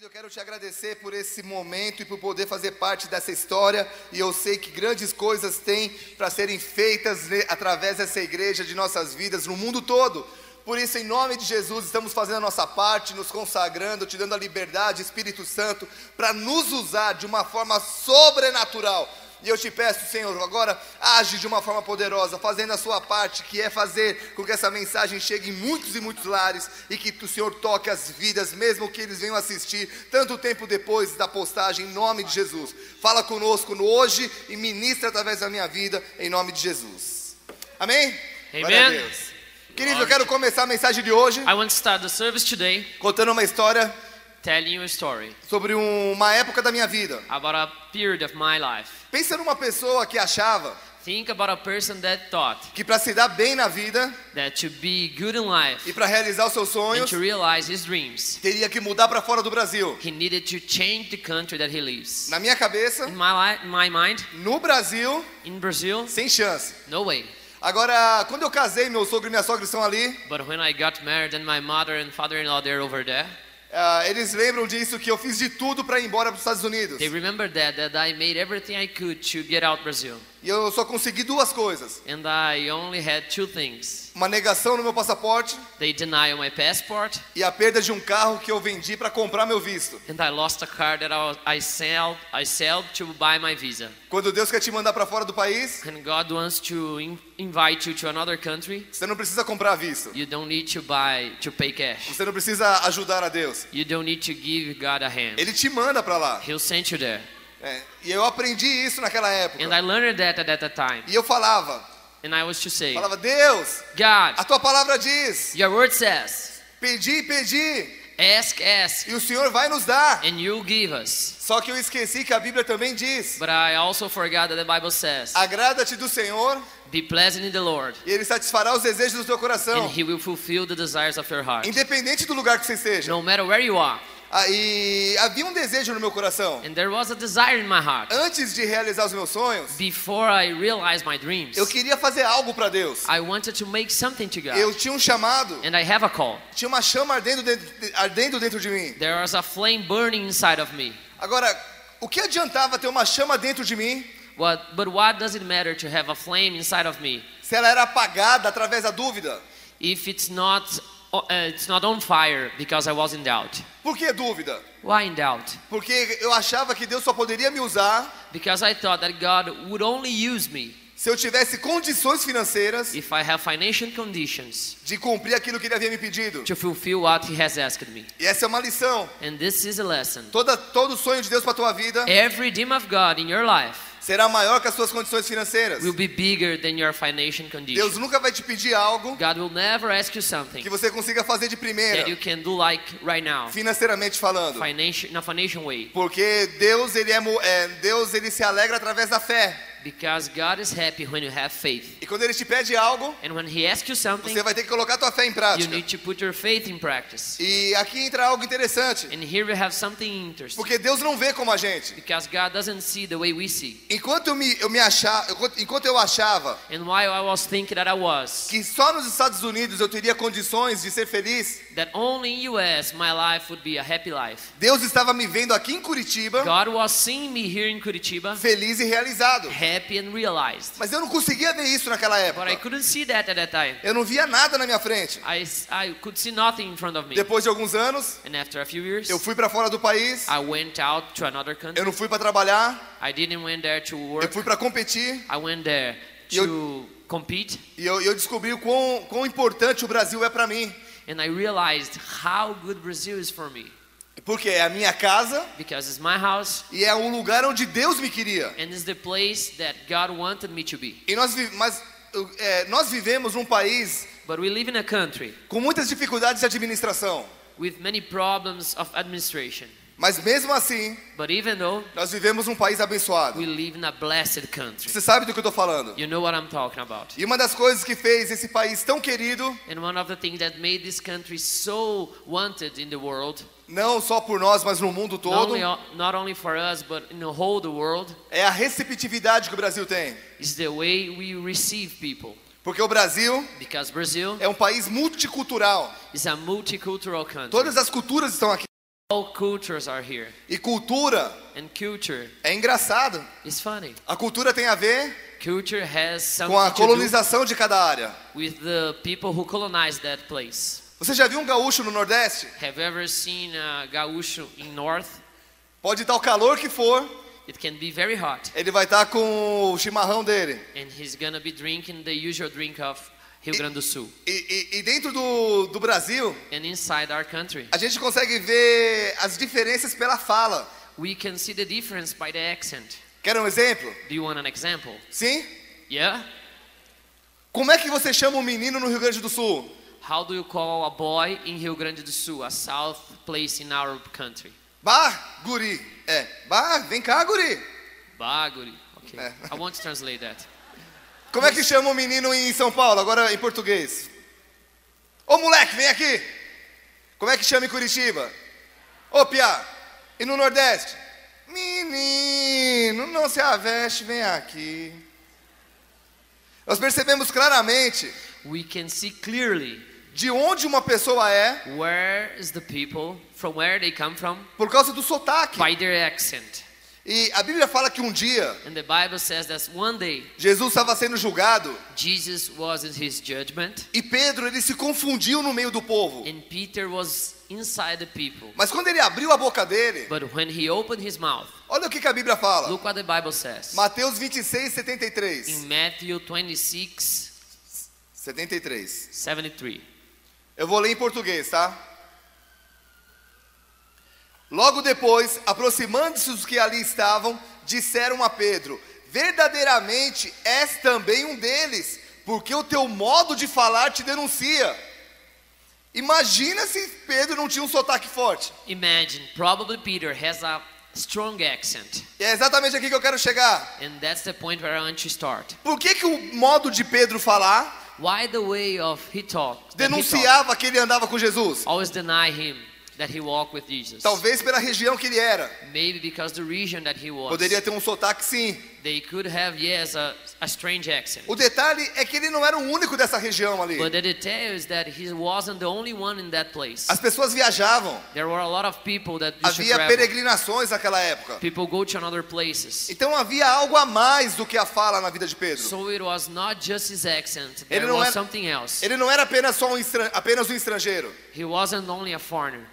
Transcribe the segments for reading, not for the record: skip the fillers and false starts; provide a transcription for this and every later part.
Querido, eu quero te agradecer por esse momento e por poder fazer parte dessa história. E eu sei que grandes coisas têm para serem feitas através dessa igreja de nossas vidas no mundo todo. Por isso, em nome de Jesus, estamos fazendo a nossa parte, nos consagrando, te dando a liberdade, Espírito Santo, para nos usar de uma forma sobrenatural. E eu te peço, Senhor, agora age de uma forma poderosa, fazendo a sua parte, que é fazer com que essa mensagem chegue em muitos e muitos lares, e que o Senhor toque as vidas, mesmo que eles venham assistir tanto tempo depois da postagem, em nome de Jesus. Fala conosco no hoje e ministra através da minha vida, em nome de Jesus. Amém? Amen. Glória a Deus. Queridos, eu quero começar a mensagem de hoje I want to start the service today contando uma história telling you a story sobre uma época da minha vida. about a period of my life. Pensa numa pessoa que achava Think about a person that thought que para se dar bem na vida that to be good in life e para realizar os seus and sonhos, to realize his dreams, teria que mudar para fora do Brasil. he needed to change the country that he lives. Na minha cabeça, In my mind, no Brasil, in Brazil, sem chance. no way. Agora, quando eu casei, meu sogro e minha sogra estão ali. But when I got married and my mother and father-in-law they're over there, Eles lembram disso, que eu fiz de tudo para ir embora para os Estados Unidos. they remember that I made everything I could to get out Brazil. E eu só consegui duas coisas. And I only had two things. Uma negação no meu passaporte They denied my passport, e a perda de um carro que eu vendi para comprar meu visto. and I lost a car that I sold to buy my visa. Quando Deus quer te mandar para fora do país, And God wants to invite you to another country. você não precisa comprar visto. You don't need to pay cash. Você não precisa ajudar a Deus. You don't need to give God a hand. Ele te manda para lá. He'll send you there. E eu aprendi isso naquela época. And I learned that at that time. E eu falava, And I was to say, Deus, God, a tua palavra diz, your word says, pedi, pedi, ask, e o Senhor vai nos dar. and you'll give us. Só que eu esqueci que a Bíblia também diz, But I also forgot that the Bible says, agrada-te do Senhor be pleasant in the Lord, e Ele satisfará os desejos do teu coração. and He will fulfill the desires of your heart. Independente do lugar que você esteja. No matter where you are. E havia um desejo no meu coração. And there was a desire in my heart. Antes de realizar os meus sonhos, Before I realized my dreams, eu queria fazer algo para Deus. I wanted to make something to God. Eu tinha um chamado, And I have a call. tinha uma chama ardendo dentro de mim. There was a flame burning inside of me. Agora, o que adiantava ter uma chama dentro de mim But what does it matter to have a flame inside of me se ela era apagada através da dúvida? if it's not on fire because I was in doubt? Por que dúvida? Why in doubt? Porque eu achava que Deus só poderia me usar Because I thought that God would only use me se eu tivesse condições financeiras if I have financial conditions de cumprir aquilo que Ele havia me pedido. to fulfill what He has asked me. E essa é uma lição. And this is a lesson. Todo sonho de Deus para a tua vida Every dream of God in your life será maior que as suas condições financeiras. will be bigger than your financial Deus conditions. nunca vai te pedir algo God will never ask you something que você consiga fazer de primeira, that you can do like right now, financeiramente falando. in a financial way. Porque Deus ele se alegra através da fé. Because God is happy when you have faith. E quando Ele te pede algo, And when He asks you something, você vai ter que colocar a tua fé em you prática. need to put your faith in practice. E aqui entra algo interessante. And here we have something interesting. Porque Deus não vê como a gente. Because God doesn't see the way we see. Enquanto eu achava And while I was thinking that I was, que só nos Estados Unidos eu teria condições de ser feliz, that only in US my life would be a happy life, Deus estava me vendo aqui em Curitiba God was seeing me here in Curitiba, feliz e realizado. happy and realized. Mas eu não conseguia ver isso naquela But I época. couldn't see that at that time. Eu não via nada na minha frente. I could see nothing in front of me. Depois de alguns anos, And after a few years, eu fui para fora do país. I went out to another Eu country. não fui para trabalhar. I didn't went there to Eu work. fui para competir. I went there to compete. E eu descobri o quão importante o Brasil é para mim. And I realized how good Brazil is for me. Porque é a minha casa Because it's my house e é um lugar onde Deus me queria. and it's the place that God wanted me to be. E nós vivemos num país But we live in a country com muitas dificuldades de administração. with many problems of administration. Mas mesmo assim, But even though nós vivemos num país abençoado. we live in a blessed country. Você sabe do que eu estou falando. You know what I'm talking about. E uma das coisas que fez esse país tão querido, And one of the things that made this country so wanted in the world, não só por nós, mas no mundo todo, not only for us, but in the whole the world, é a receptividade que o Brasil tem. is the way we receive people. Porque o Brasil Because Brazil é um país multicultural. is a multicultural country. Todas as culturas estão aqui. All cultures are here. E cultura And culture é engraçado. is funny. A cultura tem a ver Culture has com a something to do colonização de cada área. with the people who colonized that place. Você já viu um gaúcho no Nordeste? Have you ever seen a gaúcho in North? Pode estar o calor que for, It can be very hot. ele vai estar com o chimarrão dele. And he's gonna be drinking the usual drink of Rio Grande do Sul. E dentro do Brasil, And inside our country, a gente consegue ver as diferenças pela fala. we can see the difference by the accent. Quer um exemplo? Do you want an example? Sim? Yeah? Como é que você chama um menino no Rio Grande do Sul? How do you call a boy in Rio Grande do Sul, a south place in our country? Bah, guri. Bah, vem cá, guri. Baguri. Okay. É. I want to translate that. Como é que chama um menino em São Paulo, agora em português? Ô moleque, vem aqui. Como é que chama em Curitiba? Ô piá. E no Nordeste? Menino, não se aveste, vem aqui. Nós percebemos claramente We can see clearly de onde uma pessoa é where is the people, from where they come from, por causa do sotaque. by their accent. E a Bíblia fala que um dia And the Bible says that one day Jesus estava sendo julgado Jesus was in his judgment e Pedro ele se confundiu no meio do povo. and Peter was inside the people. Mas quando ele abriu a boca dele, But when he opened his mouth, olha o que a Bíblia fala. look what the Bible says. Mateus 26, 73. In Matthew 26, 73. 73. Eu vou ler em português, tá? Logo depois, aproximando-se os que ali estavam, disseram a Pedro: verdadeiramente és também um deles, porque o teu modo de falar te denuncia. Imagina se Pedro não tinha um sotaque forte. Imagine, probably Peter has a strong accent. E é exatamente aqui que eu quero chegar. And that's the point where I want to start. Por que o modo de Pedro falar Why the way of he talked, denunciava que ele andava com Jesus? always deny him that he walked with Jesus? Talvez pela região que ele era. Maybe because the region that he was. Poderia ter um sotaque, sim. They could have, yes, a strange accent. O detalhe é que ele não era o único dessa região ali. But the detail is that he wasn't the only one in that place. As pessoas viajavam. There were a lot of people that used to Havia travel. peregrinações naquela época. People go to another places. Então havia algo a mais do que a fala na vida de Pedro. So it was not just his accent. Ele There não was era- something else. Ele não era apenas apenas um estrangeiro. He wasn't only a foreigner.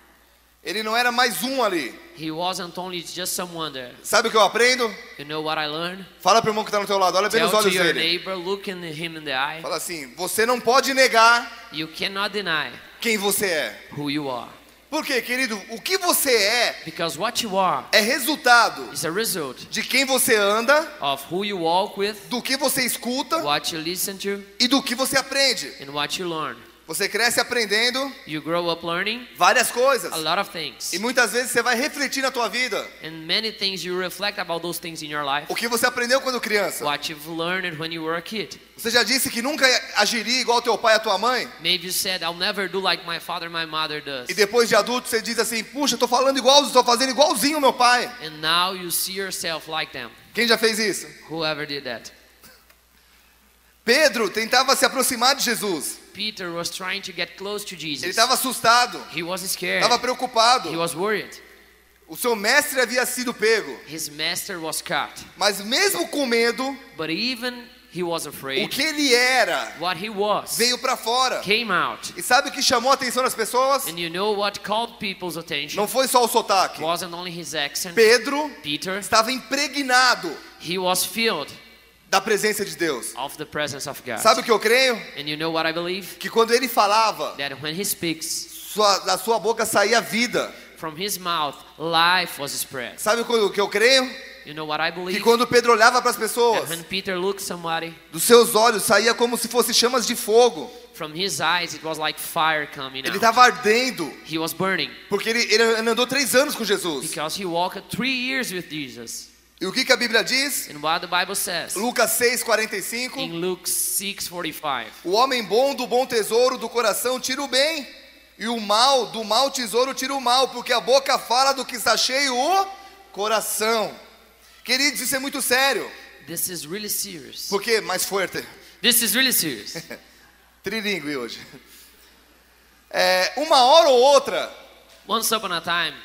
Ele não era mais um ali. He wasn't only just someone there. Sabe o que eu aprendo? You know what I learned? Fala pro irmão que está no teu lado, olha bem nos Tell to olhos your dele. neighbor, look him in the eye. Fala assim: você não pode negar You cannot deny quem você é. who you are. Por quê, querido? O que você é Because what you are é resultado is a result de quem você anda, of who you walk with, do que você escuta what you listen to, e do que você aprende. and what you learn. Você cresce aprendendo You grow up learning várias coisas. a lot of things. E muitas vezes você vai refletir na tua vida And many things you reflect about those things in your life. o que você aprendeu quando criança. What you've learned when you were a kid. Você já disse que nunca agiria igual teu pai e a tua mãe? Maybe you said, I'll never do like my father, my mother does. E depois de adulto você diz assim: puxa, eu tô falando igual, estou fazendo igualzinho o meu pai. And now you see yourself like them. Quem já fez isso? Whoever did that. Pedro tentava se aproximar de Jesus. Peter was trying to get close to Ele Jesus. estava assustado, He was scared. estava preocupado. He was worried. O seu mestre havia sido pego. His master was caught. Mas mesmo com medo, But even he was o afraid. que ele era What he was veio para fora. came out. E sabe o que chamou a atenção das pessoas? And you know what called people's attention? Não foi só o sotaque. Wasn't only his accent. Pedro Peter, estava impregnado he was filled da presença de Deus. of the presence of God. Sabe o que eu creio? And you know what I believe? Que quando ele falava, That when he speaks, da sua boca saía vida. from his mouth, life was spread. Sabe o que eu creio? You know what I Que believe? quando Pedro olhava para as That pessoas, when Peter looked somebody, dos seus olhos saía como se fossem chamas de fogo. from his eyes it was like fire coming Ele out. estava ardendo, He was burning porque ele andou 3 anos com Jesus. because he walked 3 years with Jesus. E o que a Bíblia diz? And what the Bible says Lucas 6:45. in Luke 6:45. O homem bom do bom tesouro do coração tira o bem, e o mal do mau tesouro tira o mal, porque a boca fala do que está cheio o coração. Queridos, isso é muito sério. This is really serious. Por quê? Mais forte. This is really serious. Trilingue hoje. Uma hora ou outra, Once upon a time,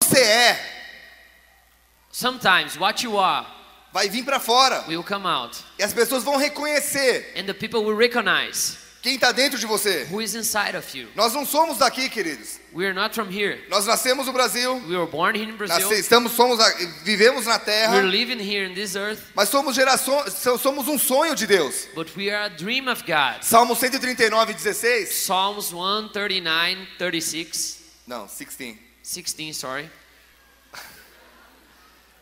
você é sometimes what you are vai vir para fora. will come out. E as pessoas vão reconhecer And the people will recognize quem está dentro de você. who is inside of you. Nós não somos daqui, queridos. We are not from here. Nós nascemos no Brasil, We were born here in Brazil. vivemos na terra, We're living here in this earth. mas somos um sonho de Deus. But we are a dream of God. Salmo 139:16. Psalms 139, 36, Não, 16. 16, sorry.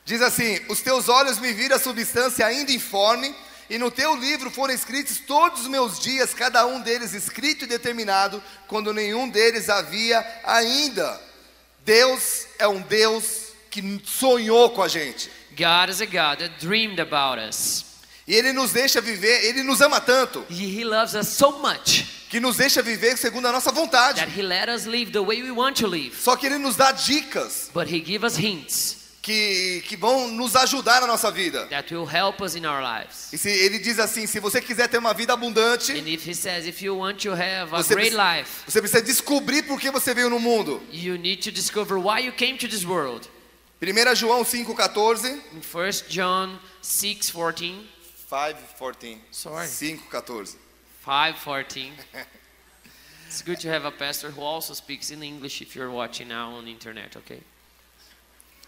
Diz assim: os teus olhos me viram a substância ainda informe, e no teu livro foram escritos todos os meus dias, cada um deles escrito e determinado, quando nenhum deles havia ainda. Deus é um Deus que sonhou com a gente. God is a God that dreamed about us. E Ele nos deixa viver, Ele nos ama tanto, He loves us so much que nos deixa viver segundo a nossa vontade. that He let us live the way we want to live. Só que Ele nos dá dicas But He gives us hints que vão nos ajudar na nossa vida. that will help us in our lives. E se Ele diz assim: se você quiser ter uma vida abundante, And if He says, if you want to have a Você great precisa- life, você precisa descobrir por que você veio no mundo. you need to discover why you came to this world. 1 João 5:14. In 1 John 6:14, 5:14. Sorry. 5:14. 5:14. It's good to have a pastor who also speaks in English if you're watching now on the internet, okay?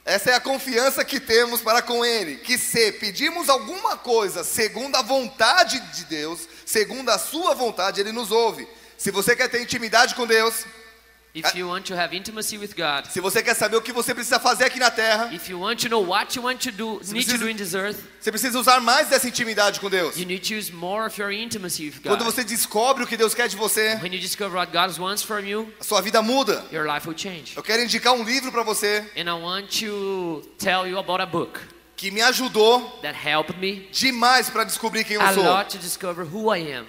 Essa é a confiança que temos para com Ele, que se pedimos alguma coisa segundo a vontade de Deus, segundo a sua vontade, Ele nos ouve. Se você quer ter intimidade com Deus, If you want to have intimacy with God, se você quer saber o que você precisa fazer aqui na terra, if you want to know what you want to do, need to do in this earth, você precisa usar mais dessa intimidade com Deus. you need to use more of your intimacy with Quando God. você descobre o que Deus quer de você, When you discover what God wants from you, a sua vida muda. your life will change. Eu quero indicar um livro para você And I want to tell you about a book que me ajudou that helped me demais para descobrir quem eu a sou. lot to discover who I am.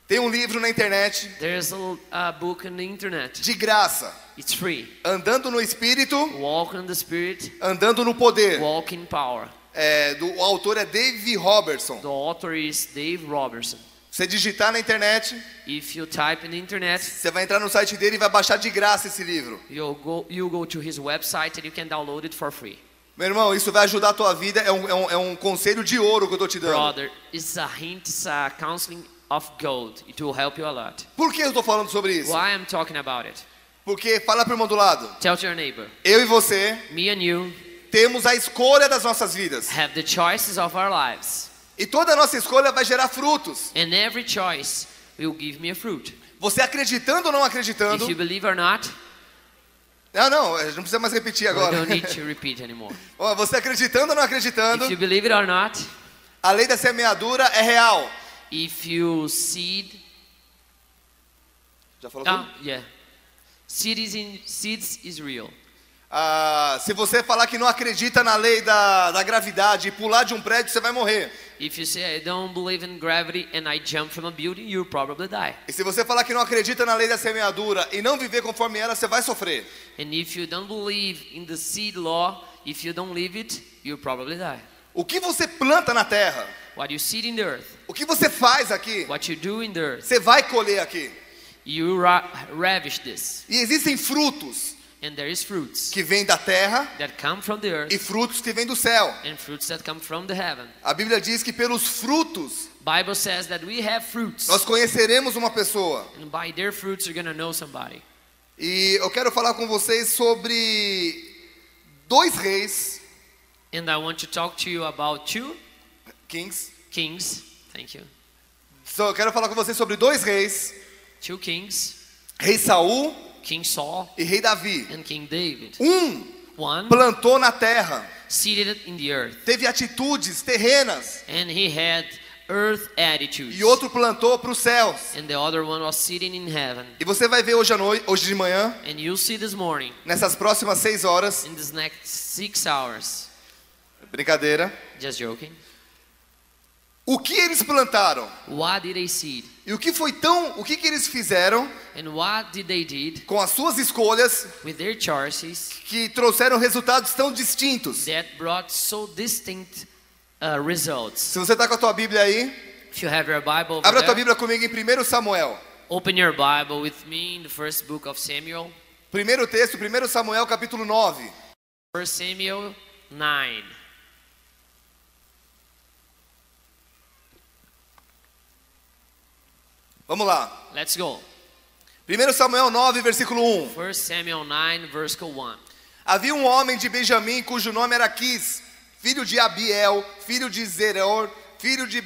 Tem um livro na internet, There's a book on the internet. de graça, It's free. Andando no Espírito, Walk in the Spirit, Andando no Poder. walk in power. O autor é Dave Robertson. The author is Dave Robertson. Você digitar na internet, If you type in the internet, você vai entrar no site dele e vai baixar de graça esse livro. you go to his website and you can download it for free. Meu irmão, isso vai ajudar a tua vida, é um conselho de ouro que eu tô te dando. Brother, it's a hint, it's a counseling of gold. It will help you a lot. Por que eu tô falando sobre isso? Why I'm talking about it? Porque, fala pro irmão do lado, Tell to your neighbor, eu e você me and you temos a escolha das nossas vidas. have the choices of our lives. E toda a nossa escolha vai gerar frutos. And every choice will give me a fruit. Você acreditando ou não acreditando. If you believe or not, Não, a gente não precisa mais repetir we agora. don't need to repeat anymore. Ó, você acreditando ou não acreditando, If you believe it or not, a lei da semeadura é real. if you seed, Já falou tudo? yeah, seeds is real. Se você falar que não acredita na lei da gravidade e pular de um prédio, você vai morrer. If you say I don't believe in gravity and I jump from a building, you'll probably die. E se você falar que não acredita na lei da semeadura e não viver conforme ela, você vai sofrer. And if you don't believe in the seed law, if you don't live it, you'll probably die. O que você planta na terra, What you seed in the earth, o que você faz aqui, what you do in the earth, você vai colher aqui. you ravish this. E existem frutos And there is fruits que vêm da terra that come from the earth e frutos que vêm do céu. and fruits that come from the heaven. A Bíblia diz que pelos frutos Bible says that we have fruits. nós conheceremos uma pessoa. And by their fruits you're going to know somebody. E eu quero falar com vocês sobre dois reis, And I want to talk to you about two kings. kings. Thank you. Eu quero falar com vocês sobre dois reis, Two kings, rei Saul King Saul e rei Davi. and King David. One Plantou na terra, seated in the earth, teve atitudes terrenas, and he had earth attitudes. e outro plantou para os céus. And the other one was sitting in heaven. E você vai ver hoje à noite, hoje de manhã, And you'll see this morning, nessas próximas 6 horas, in this next 6 hours, brincadeira, just joking, o que eles plantaram what did they seed? e o que eles fizeram And what did they did com as suas escolhas with their choices que trouxeram resultados tão distintos. that brought so distinct results? Se você está com a tua Bíblia aí, If you have your Bible over abra a tua there, Bíblia comigo em 1 Samuel. open your Bible with me in the first book of Samuel. Primeiro texto, 1 Samuel capítulo 9. 1 Samuel 9. Vamos lá. Let's go. 1 Samuel 9, versículo 1. 1 Samuel 9, verse 1. Havia um homem de Benjamim cujo nome era Quis, filho de Abiel, filho de Zeror, filho de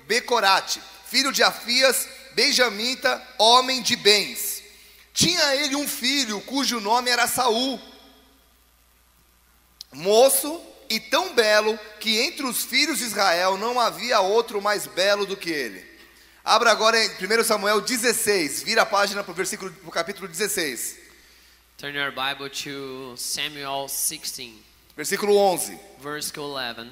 Becorate, filho de Afias, benjamita, homem de bens. Tinha ele um filho cujo nome era Saul, moço e tão belo que entre os filhos de Israel não havia outro mais belo do que ele. Abra agora em 1 Samuel 16, vira a página para o capítulo 16. Turn your Bible to Samuel 16, Versículo 11. verse 11.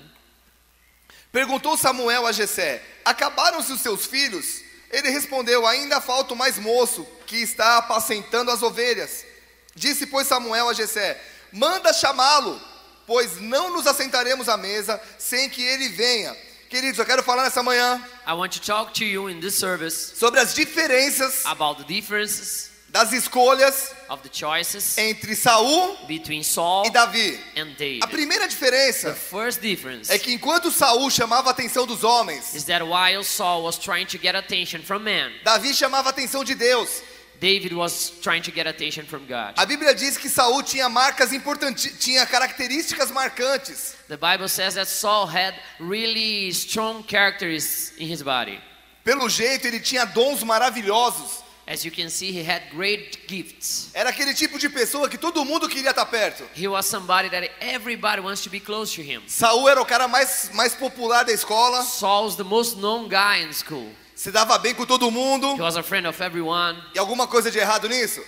Perguntou Samuel a Jessé: acabaram-se os seus filhos? Ele respondeu: ainda falta o mais moço, que está apacentando as ovelhas. Disse, pois, Samuel a Jessé: manda chamá-lo, pois não nos assentaremos à mesa sem que ele venha. Queridos, eu quero falar nessa manhã I want to talk to you in this service sobre as diferenças about the differences das escolhas of the choices entre Saul between Saul e Davi. and David. A primeira The diferença first difference é que enquanto Saul chamava a atenção dos homens, is that while Saul was trying to get attention from man, Davi chamava a atenção de Deus. David was trying to get attention from God. A Bíblia diz que Saul tinha marcas importantes, tinha características marcantes. The Bible says that Saul had really strong characters in his body. Pelo jeito, ele tinha dons maravilhosos. As you can see, he had great gifts. Era aquele tipo de pessoa que todo mundo queria estar perto. He was somebody that everybody wants to be close to him. Saul era o cara mais popular da escola. Saul's the most known guy in school. Se dava bem com todo mundo. He was a friend of everyone. E alguma coisa de errado nisso?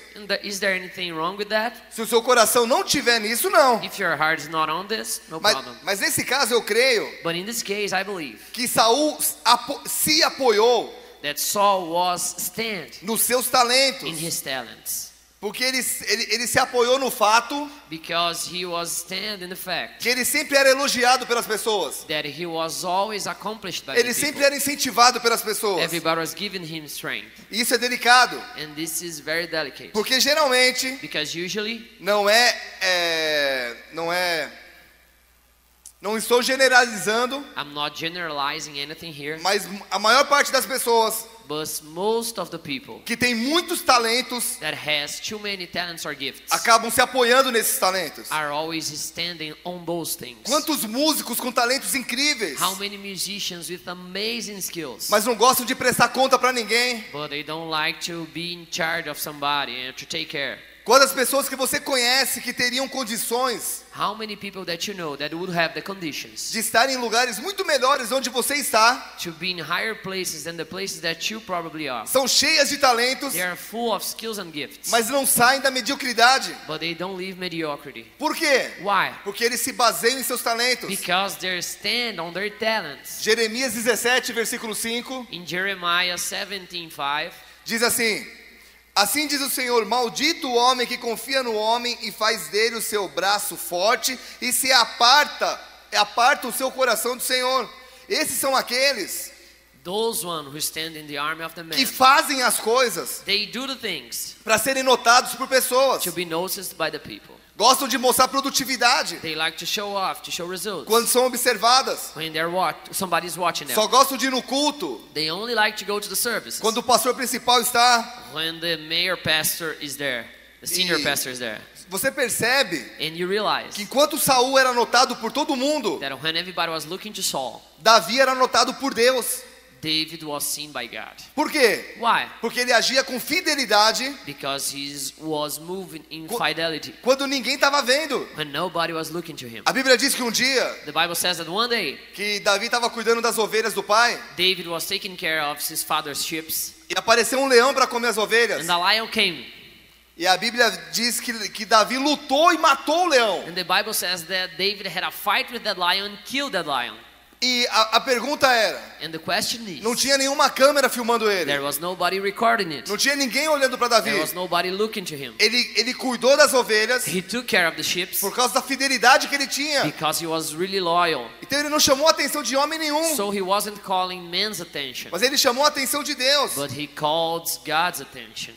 Is there anything wrong with that? Se o seu coração não tiver nisso, não. If your heart is not on this, no problem. Mas nesse caso eu creio But in this case, I believe que Saul se apoiou that Saul was stand nos seus talentos. in his talents. Porque ele se apoiou no fato Because he was stand in the fact que ele sempre era elogiado pelas pessoas. that he was always accomplished by Ele the sempre people. era incentivado pelas pessoas. Everybody was giving him strength. E isso é delicado. And this is very delicate. Porque geralmente Because usually, não estou generalizando, I'm not generalizing anything here, mas a maior parte das pessoas but most of the people que tem muitos talentos that has too many talents or gifts acabam se apoiando nesses talentos. are always standing on those things. Quantos músicos com talentos incríveis, How many musicians with amazing skills, mas não gostam de prestar conta para ninguém? but they don't like to be in charge of somebody and to take care. Quantas pessoas que você conhece que teriam condições How many people that you know that would have the conditions de estar em lugares muito melhores onde você está, to be in higher places than the places that you probably are? são cheias de talentos, They are full of skills and gifts, mas não saem da mediocridade? but they don't leave mediocrity. Por quê? Why? Porque eles se baseiam em seus talentos. Because they stand on their talents. Jeremias 17, versículo 5, In Jeremiah 17:5, diz assim: assim diz o Senhor, maldito o homem que confia no homem e faz dele o seu braço forte e se aparta o seu coração do Senhor. Esses são aqueles those one who stand in the army of the man, que fazem as coisas they do the things para serem notados por pessoas. to be noticed by the people. Gostam de mostrar produtividade They like to show off, to show results. quando são observadas. When somebody's watching them. Só gostam de ir no culto They only like to go to the services quando o pastor principal está. when the mayor pastor is there, the senior E- pastor is there. Você percebe And you realize que enquanto Saul era notado por todo mundo, that when everybody was looking to Saul, Davi era notado por Deus. David was seen by God. Por quê? Why? Porque ele agia com fidelidade Because he was moving in Qu- fidelity quando ninguém estava vendo. when nobody was looking to him. A Bíblia diz que um dia The Bible says that one day que Davi estava cuidando das ovelhas do pai David was taking care of his father's sheep, e apareceu um leão para comer as ovelhas. and the lion came. E a Bíblia diz que Davi lutou e matou o leão. And the Bible says that David had a fight with that lion and killed that lion. E a pergunta era, And the question is, não tinha nenhuma câmera filmando ele. there was nobody recording it. Não tinha ninguém olhando para Davi. There was nobody looking to him. Ele cuidou das ovelhas He took care of the sheep por causa da fidelidade que ele tinha. because he was really loyal. Então ele não chamou a atenção de homem nenhum, So he wasn't calling men's attention, mas ele chamou a atenção de Deus. but he called God's attention.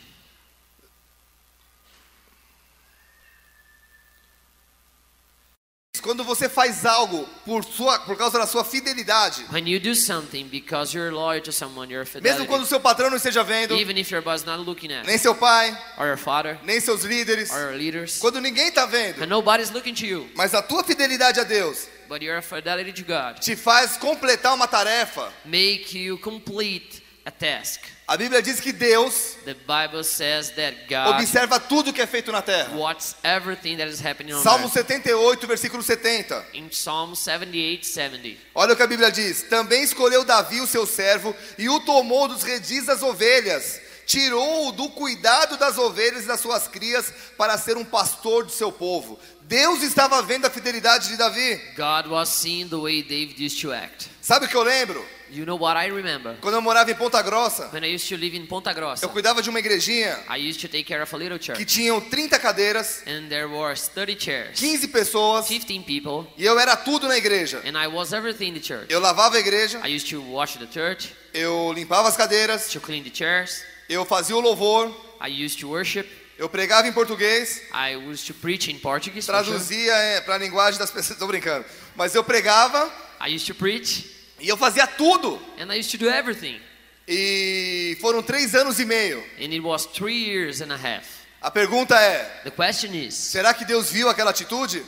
quando você faz algo por causa da sua fidelidade, When you do something because you're loyal to someone, your mesmo quando fidelity, o seu patrão não esteja vendo, even if your boss is not looking at, nem seu pai, or your father, nem seus líderes, or your leaders, quando ninguém está vendo, and nobody's looking to you, mas a tua fidelidade a Deus but your fidelity to God te faz completar uma tarefa. make you complete a task. A Bíblia diz que Deus The Bible says that God observa tudo que é feito na terra. watches everything that is happening on Salmo earth. 78, versículo 70. In Psalm 78:70, Olha o que a Bíblia diz: também escolheu Davi, o seu servo, e o tomou dos redis das ovelhas, tirou-o do cuidado das ovelhas e das suas crias para ser um pastor do seu povo. Deus estava vendo a fidelidade de Davi. God was seeing the way David used to act. Sabe o que eu lembro? You know what I remember? Quando eu morava em Ponta Grossa, When I used to live in Ponta Grossa, eu cuidava de uma igrejinha I used to take care of a little que church, tinham 30 cadeiras, and there were 30 chairs, 15 pessoas, 15 people, e eu era tudo na igreja. and I was everything in the church. Eu lavava a igreja, I used to wash the church, eu limpava as cadeiras, to clean the chairs, eu fazia o louvor, I used to worship, eu pregava em português, I used to preach in Portuguese, for sure. traduzia para a linguagem das pessoas, tô brincando. Mas eu pregava I used to preach, e eu fazia tudo. and I used to do everything. E foram 3 anos e meio. And it was 3 years and a half. A pergunta é: The question is, será que Deus viu aquela atitude?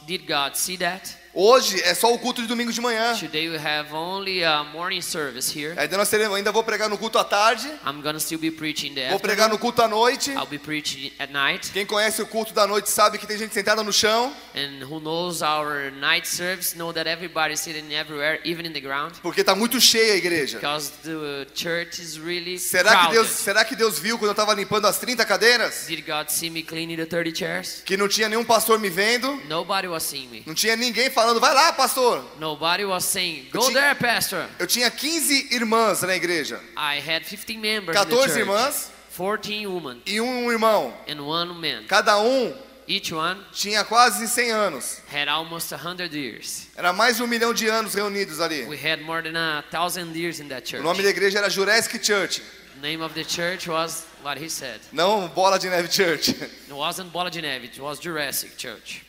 did God see that? Hoje é só o culto de domingo de manhã. Today we have only a morning service here. Ainda vou pregar no culto à tarde, I'm gonna still be preaching the vou pregar no afternoon. culto à noite. I'll be preaching at night. Quem conhece o culto da noite sabe que tem gente sentada no chão, And who knows our night service know that everybody's sitting everywhere, even in the ground, porque está muito cheia a igreja. because the church is really Será crowded. que Deus viu quando eu estava limpando as 30 cadeiras? Did God see me cleaning the 30 chairs? Que não tinha nenhum pastor me vendo, Nobody was seeing me. não tinha ninguém falando, vai lá, pastor. Nobody was saying, Eu go tinha- there, pastor. Eu tinha 15 irmãs na igreja, I had 15 members in the 14 church, irmãs 14 women, e um irmão. and 1 man. Cada um Each one tinha quase 100 anos. had almost 100 years. Era mais de 1 milhão de anos reunidos ali. We had more than 1,000 years in that O church. nome da igreja era Jurassic Church, The name of the church was what he said. não Bola de Neve Church. It wasn't Bola de Neve, it was Jurassic Church.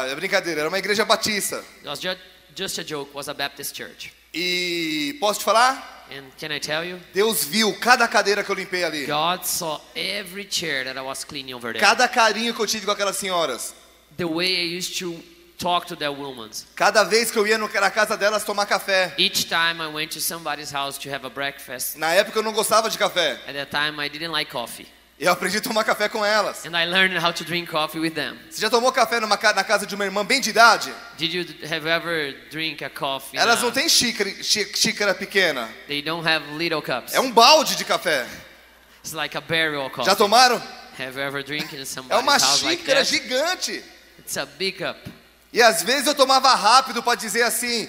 É brincadeira, era uma igreja batista. It was just a joke, it was a Baptist church. E posso te falar? And can I tell you? Deus viu cada cadeira que eu limpei ali. God saw every chair that I was cleaning over there. Cada carinho que eu tive com aquelas senhoras. The way I used to talk to that woman. Cada vez que eu ia na casa delas tomar café. Each time I went to somebody's house to have a breakfast, Na época eu não gostava de café. at that time I didn't like coffee. E eu aprendi a tomar café com elas. And I learned how to drink coffee with them. Você já tomou café na casa de uma irmã bem de idade? Did you have ever drink a coffee? Elas não têm xícara pequena. They don't have little cups. É um balde de café. It's like a barrel coffee. Já tomaram? Have you ever drinking in É somebody's uma house like xícara that? gigante. It's a big cup. E às vezes eu tomava rápido para dizer assim,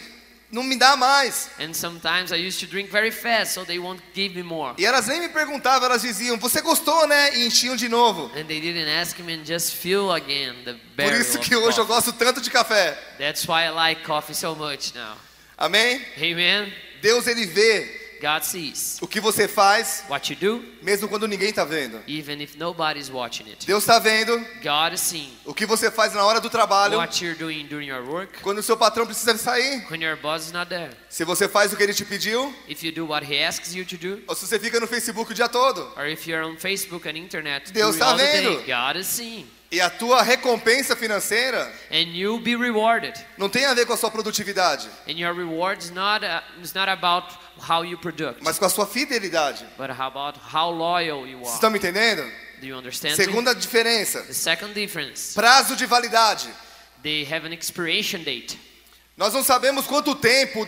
não me dá mais. And sometimes I used to drink very fast so they won't give me more. E elas nem me perguntavam, elas diziam, você gostou, né? E enchiam de novo. And they didn't ask me and just fill again the Por barrel isso of que hoje eu coffee. gosto tanto de café. That's why I like coffee so much now. Amém? Amen. Deus, ele vê God sees o que você faz, what you do, mesmo quando ninguém está vendo. even if nobody's watching it. Deus está vendo God is seeing o que você faz na hora do trabalho, what you're doing during your work, quando o seu patrão precisa sair. when your boss is not there. Se você faz o que ele te pediu, If you do what he asks you to do, ou se você fica no Facebook o dia todo. or if you're on Facebook and internet Deus during tá all the vendo. day, God is seeing. E a tua recompensa financeira And you'll be rewarded. não tem a ver com a sua produtividade, And your reward is not about how you produce, mas com a sua fidelidade. but about how loyal you Vocês are. estão me entendendo? Do you understand me? Segunda diferença, The second difference, prazo de validade. they have an expiration date. Nós não sabemos quanto tempo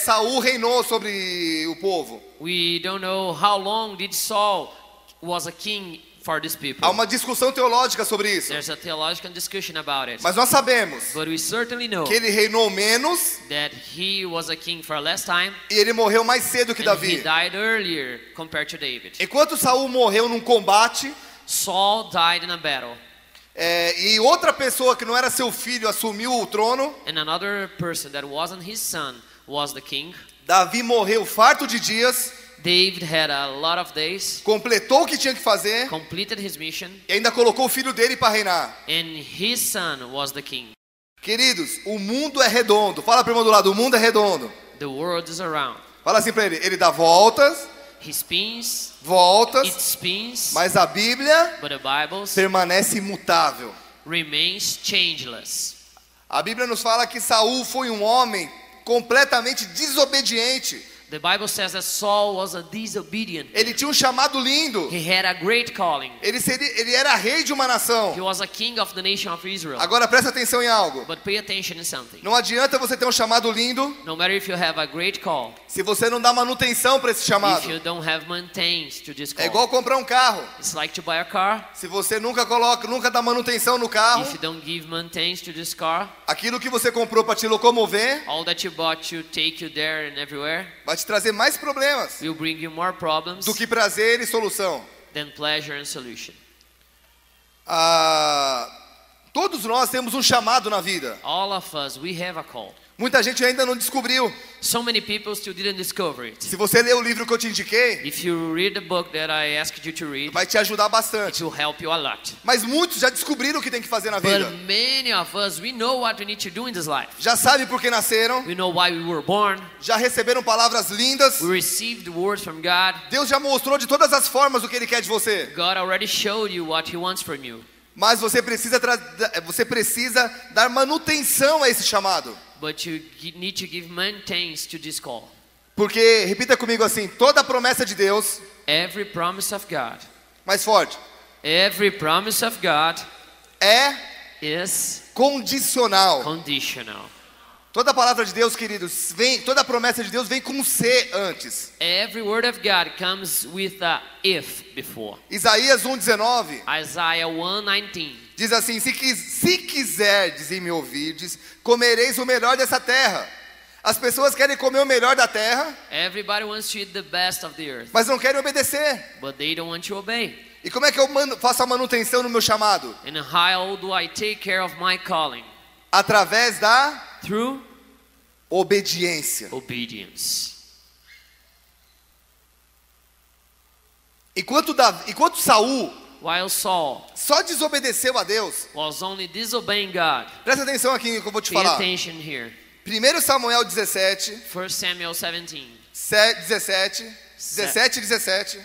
Saul reinou sobre o povo. We don't know how long did Saul was a king for these people. Há uma discussão teológica sobre isso. There's a theological discussion about it. Mas nós sabemos But we certainly know que ele reinou menos that he was a king for less time e ele morreu mais cedo que and he Davi. died earlier compared to David. Enquanto Saul morreu num combate, Saul died in a battle e outra pessoa que não era seu filho assumiu o trono, and another person that wasn't his son was the king. Davi morreu farto de dias, David had a lot of days, completou o que tinha que fazer completed his mission, e ainda colocou o filho dele para reinar. and his son was the king. Queridos, o mundo é redondo. Fala para o irmão do lado, o mundo é redondo. The world is around. Fala assim para ele dá voltas, He spins, it voltas, spins, mas a Bíblia but the Bible permanece imutável. remains changeless. A Bíblia nos fala que Saul foi um homem completamente desobediente. The Bible says that Saul was a disobedient. Ele tinha um chamado lindo. He had a great calling. Ele era rei de uma nação. He was a king of the nation of Israel. Agora presta atenção em algo. But pay attention in something. Não adianta você ter um chamado lindo No matter if you have a great call, se você não dá manutenção para esse if chamado. you don't have maintenance to this É call. igual comprar um carro. It's like to buy a car. Se você nunca dá manutenção no carro, If you don't give maintenance to this car, aquilo que você comprou para te locomover all that you bought to take you there and everywhere vai te trazer mais problemas will bring you more problems do que prazer e solução. than pleasure and solution. Todos nós temos um chamado na vida. All of us, we have a call. Muita gente ainda não descobriu. So many people still didn't discover it. Se você ler o livro que eu te indiquei, If you read the book that I asked you to read, vai te ajudar it bastante. will help you a lot. Mas muitos já descobriram o que tem que fazer na vida. But many of us, we know what we need to do in this life. Já sabem por que nasceram, We know why we were born. já receberam palavras lindas. We received words from God. Deus já mostrou de todas as formas o que Ele quer de você. God already showed you what He wants from you. Mas você precisa dar manutenção a esse chamado. But you need to give maintenance to this call. Porque, repita comigo assim, toda promessa de Deus, Every promise of God, mais forte, every promise of God é is condicional. conditional. Toda palavra de Deus, queridos, toda promessa de Deus vem com um C antes. Every word of God comes with a if before. Isaías 1:19 Isaiah 1:19. diz assim, se quiserdes e me ouvirdes, comereis o melhor dessa terra. As pessoas querem comer o melhor da terra, Everybody wants to eat the best of the earth, mas não querem obedecer. but they don't want to obey. E como é que eu faço a manutenção no meu chamado? And how do I take care of my calling? Através da Through obediência. obedience. Enquanto Saul While Saul só desobedeceu a Deus, was only disobeying God, presta atenção aqui no que eu vou te pay falar. attention here. 1 Samuel 17, 1 Samuel 17, 17 e 17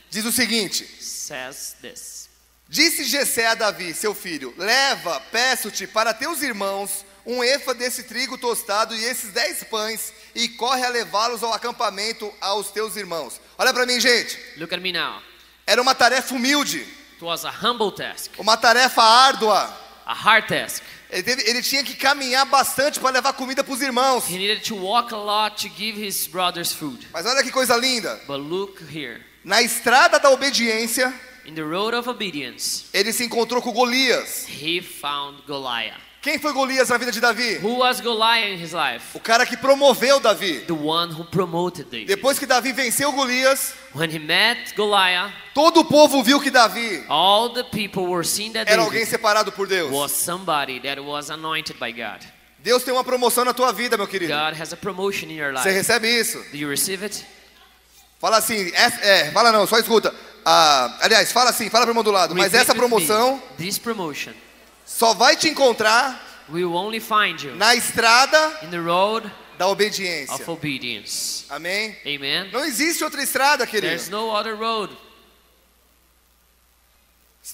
diz o seguinte: says this. Disse Jessé a Davi, seu filho, leva, peço-te, para teus irmãos, um efa desse trigo tostado e esses 10 pães, e corre a levá-los ao acampamento aos teus irmãos. Olha para mim, gente. Look at me now. Era uma tarefa humilde, It was a humble task, uma tarefa árdua. a hard task. Ele tinha que caminhar bastante para levar comida para os irmãos. He needed to walk a lot to give his brothers food. Mas olha que coisa linda. But look here. Na estrada da obediência, In the road of obedience, ele se encontrou com Golias. he found Goliath. Quem foi Golias na vida de Davi? Who was Goliath in his life? O cara que promoveu Davi. The one who promoted David. Depois que Davi venceu Golias, When he met Goliath, todo o povo viu que Davi all the people were seeing that era alguém David separado por Deus. was somebody that was anointed by God. Deus tem uma promoção na tua vida, meu querido. God has a promotion in your Você life. recebe isso? Do you receive it? Fala assim, fala não, só escuta. Aliás, fala assim, fala para o irmão do lado. Mas Repeat essa with promoção me. This promotion só vai te encontrar will only find you na estrada in the road da obediência. of obedience. Amém? Amen. Não existe outra estrada, querido. There's no other road.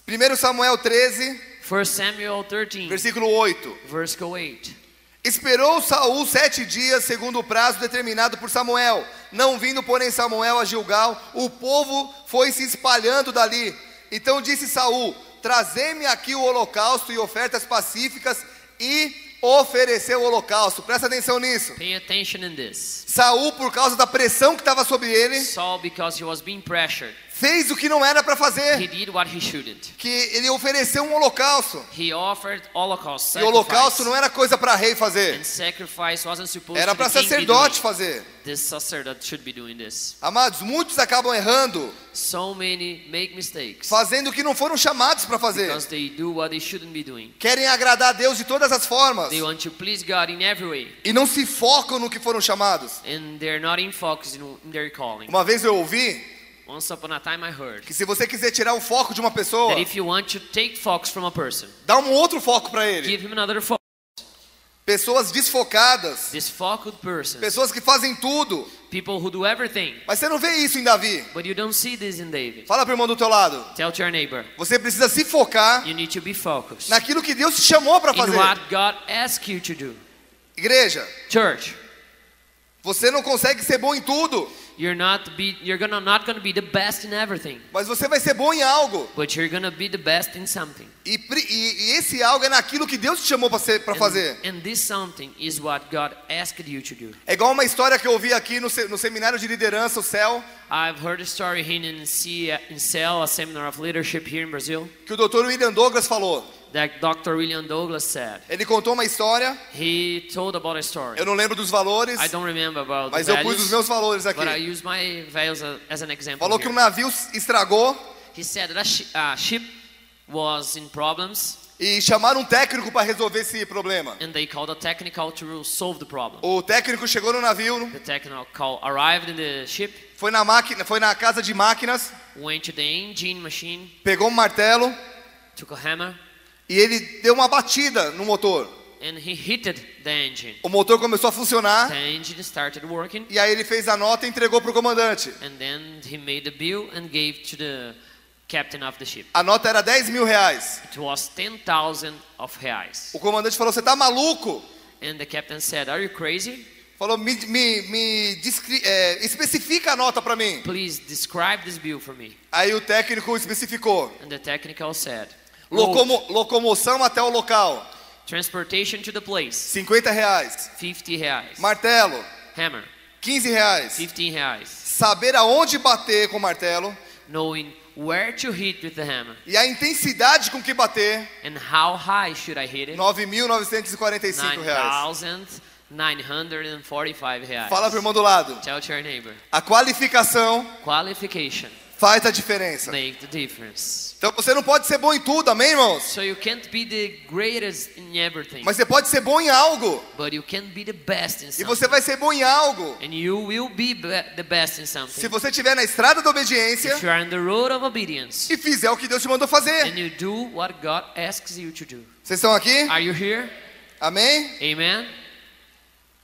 1 Samuel 13, 1 Samuel 13, versículo 8. verse 8. Esperou Saul 7 dias, segundo o prazo determinado por Samuel. Não vindo, porém, Samuel a Gilgal, o povo foi se espalhando dali. Então disse Saul: trazei-me aqui o holocausto e ofertas pacíficas, e ofereceu o holocausto. Presta atenção nisso. Pay attention in this. Saul, por causa da pressão que estava sobre ele, Saul, because he was being pressured, fez o que não era para he fazer. did what he shouldn't. Que ele ofereceu um holocausto. He offered holocaust, E holocausto sacrifice. não era coisa para rei fazer. And sacrifice wasn't supposed Era to para the king be sacerdote doing. fazer. This sacerdote should be doing this. Amados, muitos acabam errando, So many make mistakes fazendo o que não foram chamados para fazer. because they do what they shouldn't be doing. Querem agradar a Deus de todas as formas They want to please God in every way, e não se focam no que foram chamados. and they're not in focus in their calling. Uma vez eu ouvi Once upon a time I heard que se você quiser tirar o foco de uma pessoa, that if you want to take focus from a person, dá um outro foco para ele. give him another focus. Pessoas desfocadas, Desfocused persons. pessoas que fazem tudo. People who do everything. Mas você não vê isso em Davi. But you don't see this in David. Fala para o irmão do teu lado. Tell to your neighbor. Você precisa se focar You need to be focused. naquilo que Deus te chamou para In fazer. what God asks you to do. Igreja, Church. você não consegue ser bom em tudo, You're not gonna be the best in everything. mas você vai ser bom em algo. But you're gonna be the best in something. E esse algo é naquilo que Deus te chamou para fazer. And this something is what God asked you to do. É igual uma história que eu ouvi aqui no seminário de liderança, o CEL, I've heard a story here in CEL, a seminar of leadership here in Brazil, que o Dr. William Douglas falou. that Dr. William Douglas said. Ele contou uma história, He told about a story. eu não lembro dos valores, I don't remember about the mas eu pus os values, meus valores aqui. but I use my values as an example Falou que here. um navio estragou He said that a ship was in problems, e chamaram um técnico para resolver esse problema. and they called a technical to solve the problem. O técnico chegou no navio, The technical arrived in the ship, foi na casa de máquinas, went to the engine machine, pegou um martelo took a hammer, e ele deu uma batida no motor. and he hit the engine. O motor começou a funcionar The engine started working, e aí ele fez a nota e entregou para o comandante. and then he made the bill and gave to the captain of the ship. A nota era 10 mil reais. It was 10,000 of reais. O comandante falou, você tá maluco? And the captain said, "Are you crazy? Falou, especifica a nota para mim. Please describe this bill for me." Aí o técnico especificou. And the technical said, Locomoção até o local, transportation to the place, 50 reais. 50 reais. Martelo, Hammer, 15 reais. 15 reais. Saber aonde bater com o martelo Knowing where to hit with the hammer e a intensidade com que bater, and how high should I hit it? 9.945 reais. 9,945 reais. Fala pro irmão do lado. Tell to your neighbor. A qualificação Qualification faz a diferença. make the difference. Então você não pode ser bom em tudo, amém, irmãos? So you can't be the greatest in everything, Mas você pode ser bom em algo. but you can be the best in E something. você vai ser bom em algo. And you will be the best in Se something. você estiver na estrada da obediência If you are on the road of obedience e fizer o que Deus te mandou fazer. and you do what God asks you to do. Vocês estão aqui? Are you here? Amém? Amen.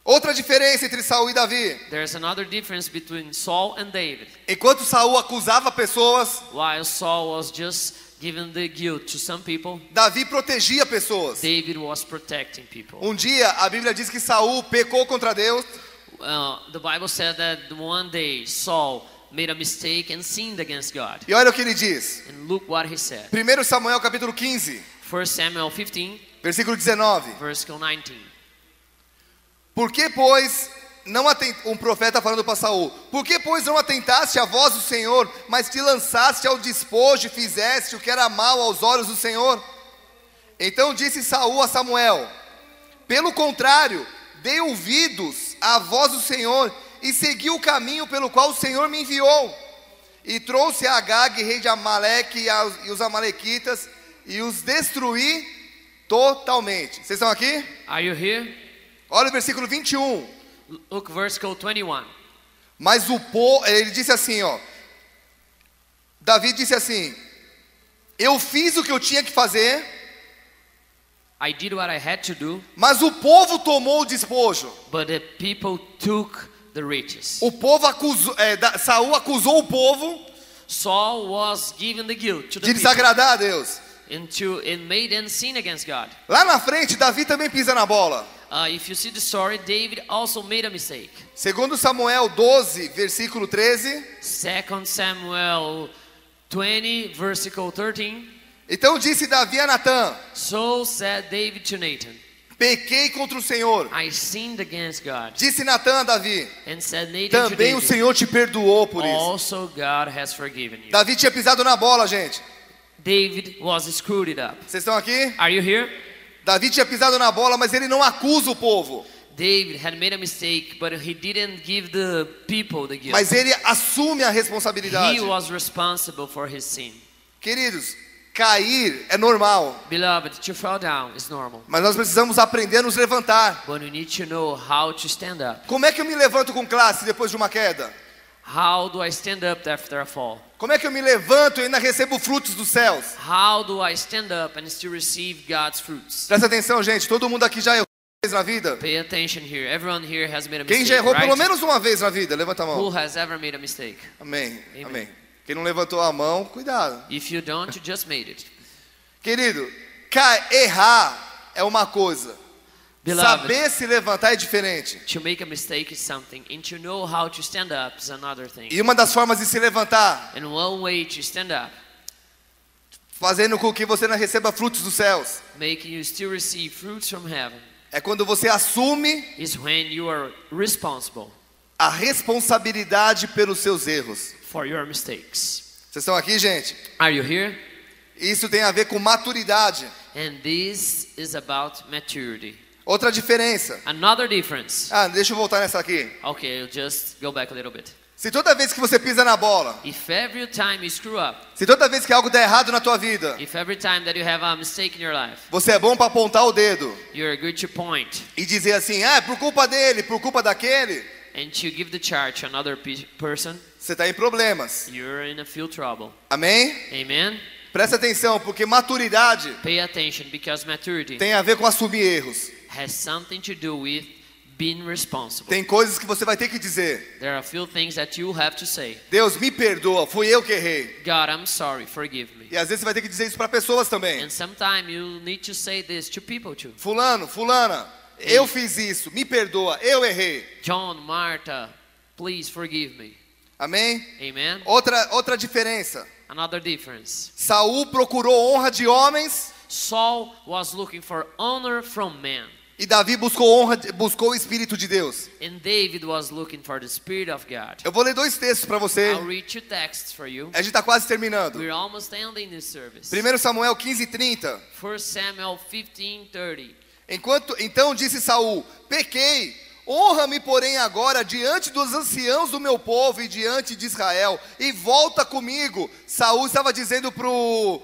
Outra diferença entre Saul e Davi. There's another difference between Saul and David. Enquanto Saul acusava pessoas, While Saul was just giving the guilt to some people, Davi protegia pessoas. David was protecting people. Um dia a Bíblia diz que Saul pecou contra Deus The Bible said that one day Saul made a mistake and sinned against God. e olha o que ele diz. And look what he said. 1 Samuel capítulo 15, 1 Samuel 15, versículo 19. verse 19. Por que, pois, um profeta falando para Saul, por que, pois, não atentaste à voz do Senhor, mas te lançaste ao despojo e fizeste o que era mal aos olhos do Senhor? Então disse Saul a Samuel, pelo contrário, dei ouvidos à voz do Senhor e segui o caminho pelo qual o Senhor me enviou. E trouxe a Agag, rei de Amaleque, e os amalequitas, e os destruí totalmente. Vocês estão aqui? Are you here? Olha o versículo 21. Look, verse 21. Mas o povo, ele disse assim, ó. Davi disse assim: eu fiz o que eu tinha que fazer, I did what I had to do, mas o povo tomou o despojo. but the people took the riches. O povo acusou, Saul acusou o povo Saul was given the guilt to the de people desagradar a Deus. and made them sin against God. Lá na frente, Davi também pisa na bola. If you see the story, David also made a mistake. Segundo Samuel 12, versículo 13. 2 Samuel 20, versicle 13. Então disse Davi a Natã: So said David to Nathan, pequei contra o Senhor. I sinned against God. Disse Natã a Davi: And said Nathan to também o David, Senhor te perdoou por isso. also God has forgiven you. Davi tinha pisado na bola, gente. David was screwed it up. Vocês estão aqui? Are you here? Davi tinha pisado na bola, mas ele não acusa o povo. David had made a mistake, but he didn't give the people the guilt. Mas ele assume a responsabilidade. He was responsible for his sin. Queridos, cair é normal, Beloved, to fall down is normal, mas nós precisamos aprender a nos levantar. but we need to know how to stand up. Como é que eu me levanto com classe depois de uma queda? How do I stand up after a fall? Como é que eu me levanto e ainda recebo frutos dos céus? How do I stand up and still receive God's fruits? Presta atenção, gente, todo mundo aqui já errou. Na vida? Pay attention here. Everyone here has made a Quem mistake, já errou right? pelo menos uma vez na vida? Levanta a Who mão. has ever made a mistake? Amém. Amen. Amém. Quem não levantou a mão, cuidado. If you don't, you just made it. Querido, errar é uma coisa. Beloved, Saber se levantar é diferente. to make a mistake is something, and to know how to stand up is another thing. E uma das formas de se levantar, And one way to stand up, fazendo com que você não receba frutos dos céus, making you still receive fruits from heaven, é quando você assume is when you are responsible a responsabilidade pelos seus erros. for your mistakes. Vocês estão aqui, gente? Are you here? Isso tem a ver com maturidade. And this is about maturity. Outra diferença. Another difference. Deixa eu voltar nessa aqui. Okay, I'll just go back a little bit. Se toda vez que você pisa na bola, If every time you screw up, se toda vez que algo der errado na tua vida, if every time that you have a mistake in your life, você é bom para apontar o dedo you're good to point e dizer assim, por culpa dele, por culpa daquele, and to give the charge to another person, você está em problemas. you're in a few trouble. Amém? Amen? Presta atenção, porque maturidade Pay attention, because maturity tem a ver com assumir erros. has something to do with being responsible. Tem coisas que você vai ter que dizer. There are a few things that you have to say. Deus, me perdoa, fui eu que errei. God, I'm sorry, forgive me. E às vezes você vai ter que dizer isso para pessoas também. And sometimes you need to say this to people too. Fulano, fulana, eu fiz isso, me perdoa, eu errei. John, Martha, please forgive me. Amém? Amen? Outra diferença. Another difference. Saul procurou honra de homens Saul was looking for honor from men, e Davi buscou o Espírito de Deus. and David was looking for the Spirit of God. Eu vou ler 2 textos para você. I'll read 2 texts for you. A gente está quase terminando. We're almost ending this service. 1 Samuel 15:30. 1 Samuel 15:30. Então disse Saul: pequei, honra-me, porém, agora diante dos anciãos do meu povo e diante de Israel, e volta comigo. Saul estava dizendo pro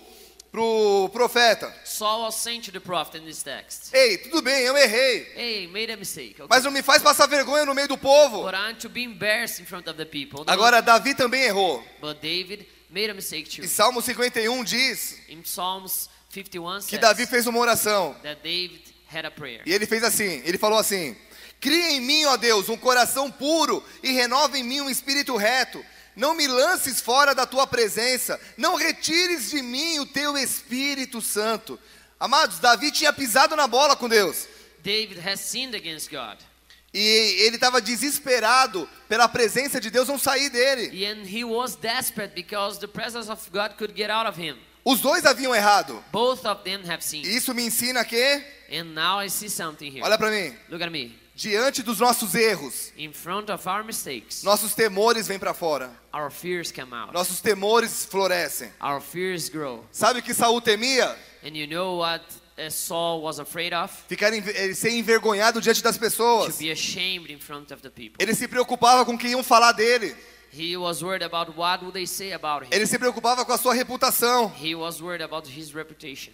profeta: Saul was saying to the prophet in this text, ei, tudo bem, eu errei, hey, made a mistake, okay? mas não me faz passar vergonha no meio do povo. But I'm to be embarrassed in front of the people. Agora Davi também errou. But David made a mistake too. E Salmo 51 diz In Psalms 51 que says Davi fez uma oração. that David had a prayer. E ele fez assim, ele falou assim: cria em mim, ó Deus, um coração puro e renova em mim um espírito reto. Não me lances fora da tua presença, não retires de mim o teu Espírito Santo. Amados, Davi tinha pisado na bola com Deus. David has sinned against God. E ele estava desesperado pela presença de Deus não sair dele. And he was desperate because the presence of God could get out of him. Os dois haviam errado. Both of them have E sinned. isso me ensina que, And now I see something here. olha para mim, Look at me. diante dos nossos erros, In front of our mistakes, nossos temores vêm para fora. our fears come out. Nossos temores florescem. Our fears grow. Sabe o que Saul temia? And you know what Saul was afraid of? Ele ser envergonhado diante das To pessoas. be ashamed in front of the people. Ele se preocupava com o que iam falar dele. He was worried about what would they say about him. Ele se preocupava com a sua reputação. He was worried about his reputation.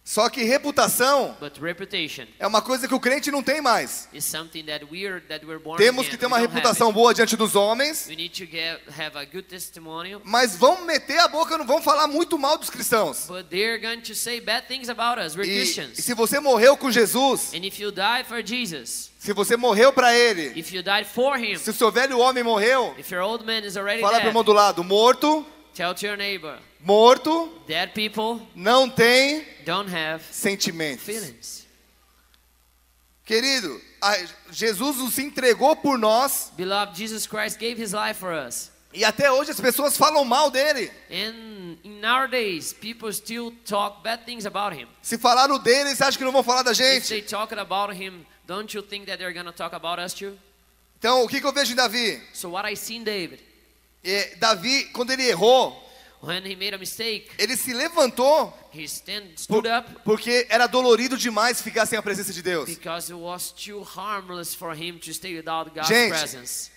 Só que reputação But reputation é uma coisa que o crente não tem mais. is something that we're born Temos again. que ter We uma don't have reputação it. boa diante dos homens, We need to have a good testimonial. mas vão meter a boca, não vão falar muito mal dos cristãos. But they're going to say bad things about us. We're E Christians. se você morreu com Jesus, And if you die for Jesus, se você morreu para Ele, if you died for Him, se o seu velho homem morreu, if your old man is already fala para o irmão dead, do lado, morto, tell to your neighbor, morto, dead people não tem don't have sentimentos. feelings. Querido, Jesus nos entregou por nós Beloved, Jesus Christ gave His life for us. e até hoje as pessoas falam mal dele. And in our days, people still talk bad things about Him. Se falaram dele, você acha que não vão falar da If gente? they talk about Him, don't you think that they're going to talk about us too? Então, o que eu vejo em Davi? So what I see in David, Davi, quando ele errou, when he made a mistake, ele se levantou he stood up porque era dolorido demais ficar sem a presença de Deus. because it was too harmless for him to stay without God's Gente, presence.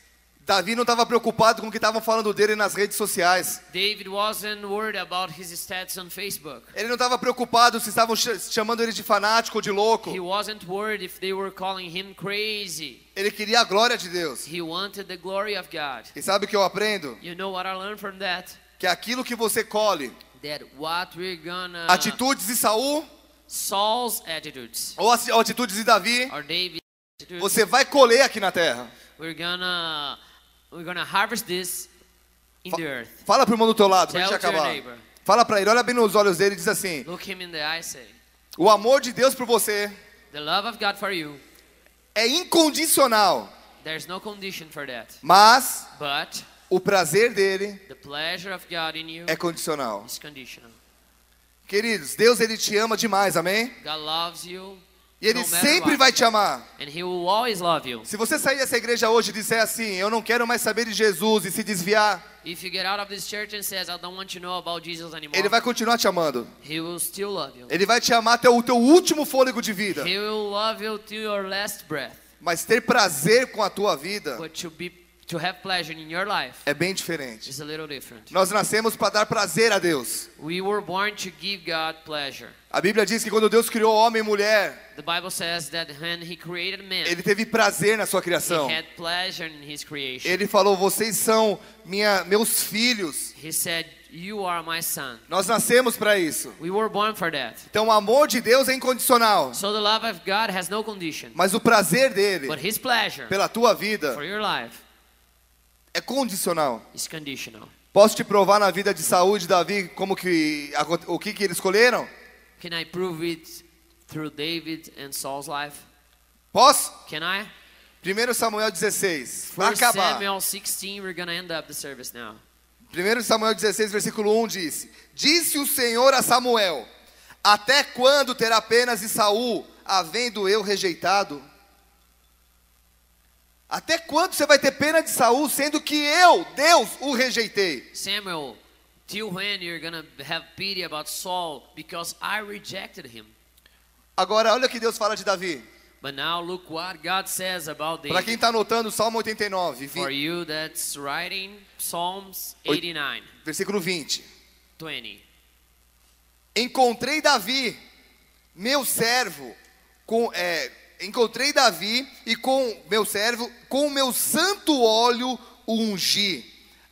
Davi não estava preocupado com o que estavam falando dele nas redes sociais. David wasn't worried about his stats on Facebook. Ele não estava preocupado se estavam chamando ele de fanático ou de louco. He wasn't worried if they were calling him crazy. Ele queria a glória de Deus. He wanted the glory of God. E sabe o que eu aprendo? You know what I learned from that? Que aquilo que você colhe, That what we're gonna atitudes de Saul, Saul's attitudes ou as atitudes de Davi, or David's attitudes, você vai colher aqui na terra. we're gonna harvest this in the earth. Fala pro irmão do teu lado, pra Tell gente to your acabar. neighbor. Fala pra ele, olha bem nos olhos dele e diz assim: Look him in the eye, say, o amor de Deus por você the love of God for you, é incondicional, there's no condition for that. mas But o prazer dele the pleasure of God in you é condicional. is conditional. Queridos, Deus ele te ama demais, amém? God loves you, E ele no matter sempre what. vai te amar. And He will always love you. Se você sair dessa igreja hoje e disser assim, eu não quero mais saber de Jesus e se desviar, If you get out of this church and says, I don't want to know about Jesus anymore, ele vai continuar te amando. He will still love you. Ele vai te amar até o teu último fôlego de vida. He will love you till your last breath. Mas ter prazer com a tua vida But to have pleasure in your life é bem diferente. is a little different. Nós nascemos para dar prazer a Deus. We were born to give God pleasure. A Bíblia diz que quando Deus criou homem e mulher, The Bible says that when He created man, ele teve prazer na sua criação. He had pleasure in His creation. Ele falou, vocês são meus filhos. He said, you are my son. Nós nascemos para isso. We were born for that. Então o amor de Deus é incondicional. So the love of God has no condition. Mas o prazer dele But His pleasure pela tua vida for your life é condicional. is conditional. Posso te provar na vida de Saul e de Davi o que eles escolheram? Can I prove it through David and Saul's life? Posso? Can I? 1 Samuel 16. Para 1 acabar. Samuel 16, we're going to end up the service now. 1 Samuel 16, versículo 1 diz: Disse o Senhor a Samuel: Até quando terá penas de Saul, havendo eu rejeitado? Até quando você vai ter pena de Saul, sendo que eu, Deus, o rejeitei? Samuel, till when you're going to have pity about Saul because I rejected him? Agora, olha o que Deus fala de Davi. But now look what God says about Para quem David. está anotando, Salmo 89, For you that's writing Psalms 89, versículo 20. 20. Encontrei Davi, meu servo, encontrei Davi e com meu servo, com o meu santo óleo o ungi.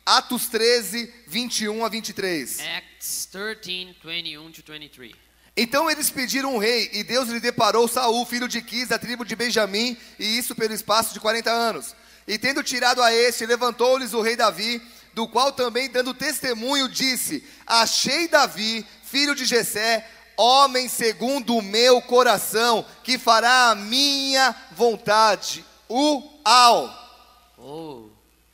Atos 13, 21 a 23. Acts 13, 21 to 23. Então eles pediram um rei, e Deus lhe deparou Saul, filho de Quis, da tribo de Benjamim, e isso pelo espaço de 40 anos. E tendo tirado a este, levantou-lhes o rei Davi, do qual também, dando testemunho, disse: Achei Davi, filho de Jessé, homem segundo o meu coração, que fará a minha vontade. Oh,